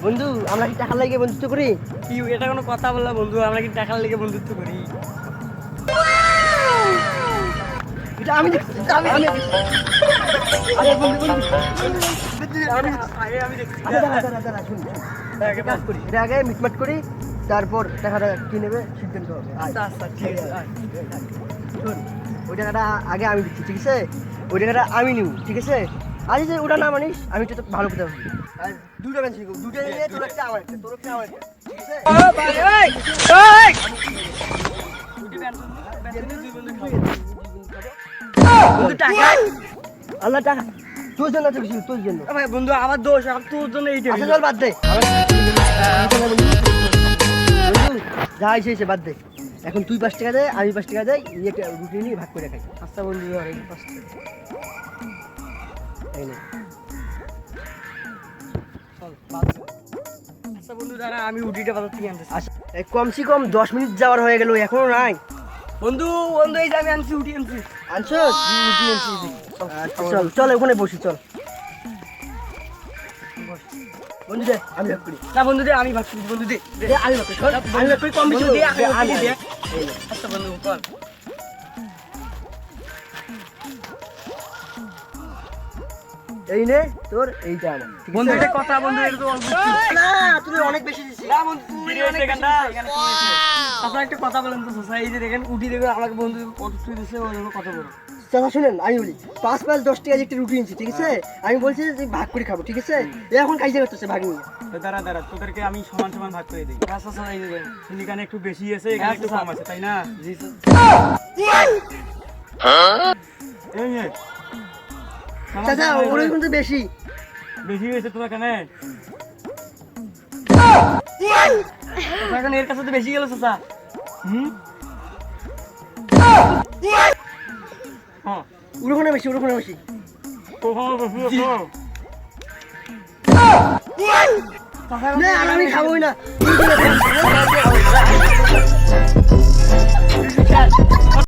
বন্ধু আমরা কি টাকা লাগিয়ে বন্ধুত্ব করি? কি এটা কোনো কথা বললা বন্ধু? আমরা কি টাকার লেগে বন্ধুত্ব করি? এটা আমি দেখছি, এটা আমি আরে বন্ধু আমি দেখছি। আরে দাঁড়া শুন আগে কাজ করি। এটা আগে মিটমাট করি, তারপর টাকাটা কি নেবে সিদ্ধান্ত হবে। আচ্ছা আচ্ছা ঠিক আছে আয়। শোন, ওই টাকাটা আগে আমি দিচ্ছি, ঠিক আছে? ওই টাকাটা আমি নিব, ঠিক আছে? আর এই যে ওটা না মানিস, আমি তো ভালো কথা বলবি। আর দুটো ব্যাংক শিখব, দুটো নিয়ে তোর একটা আমার একটা, তোর একটা আমার একটা, ঠিক আছে? বন্ধু টাকা আল্লাহ টাকা তোর জন্য তো কিছু, তোর জন্য। ভাই বন্ধু আমার দোষ, আমার তোর জন্য এইটা আচ্ছা চল বাদ দে, বন্ধু যা হয়েছে বাদ দে। এখন তুই 5 টাকা দে, আমি 5 টাকা দেই, নিয়ে একটা রুটি নিয়ে ভাগ করে খাই। আচ্ছা বন্ধু এই নে। আচ্ছা বন্ধু দাঁড়া, আমি উটিটা বাজার থেকে আনতেছি। আচ্ছা এই কমসে কম 10 মিনিট যাওয়ার হয়ে গেল, এখনো নাই। বন্ধু বন্ধু এই যে আমি আনছি, উঠি আনছি। আনছো? রুটি আনছি। চল চল ওখানে বসি, চল বন্ধু দে, আমি ভাগ করি। না বন্ধু দে, আমি ভাগ করি। বন্ধু দে দে। দে, আমি ভাগ করি, শোন, আমি ভাগ করি, কম বেশি বন্ধু দে, দে, আমি দে। এই নে। আচ্ছা বন্ধু কর। এই নে তোর, এইটা আমার, ঠিক বন্ধু আছে? এটা কথা বন্ধু, এটা তো অল্প। না তুই অনেক বেশি দিছিস। না বন্ধু তুই অনেক এখানটা এখানে কি হয়েছে? আচ্ছা একটা কথা বলেন তো চাচা, এই যে দেখেন উঠি দেখে আমাকে বন্ধু কত তুই দিছে, ওই জন্য কত বড়। চাচা শুনেন, আমি বলি 5 10 টাকা একটা রুটি নিচ্ছি, ঠিক আছে? আমি বলছি যে ভাগ করে খাবো, ঠিক আছে? এ এখন কাইজা করতেছে ভাগ নিয়ে। তো দাঁড়া দাঁড়া, তোদেরকে আমি সমান সমান ভাগ করে দিই। আচ্ছা আচ্ছা এই যে দেখেন। এখানে একটু বেশি আছে, এখানে একটু কম আছে, তাই না? জি স্যার। এই নে। সমান চাচা সমান ওরে হয়েছে। কিন্তু বেশি। বেশি হয়েছে তোর এখানে। চাচা, এখন এর কাছে তো বেশি গেল চাচা। হুম হ্যাঁ, ওরখানে বেশি, ওরখানে বেশি। ওখানে বেশি আছে। চাচা এখন না আমি খাবোই না।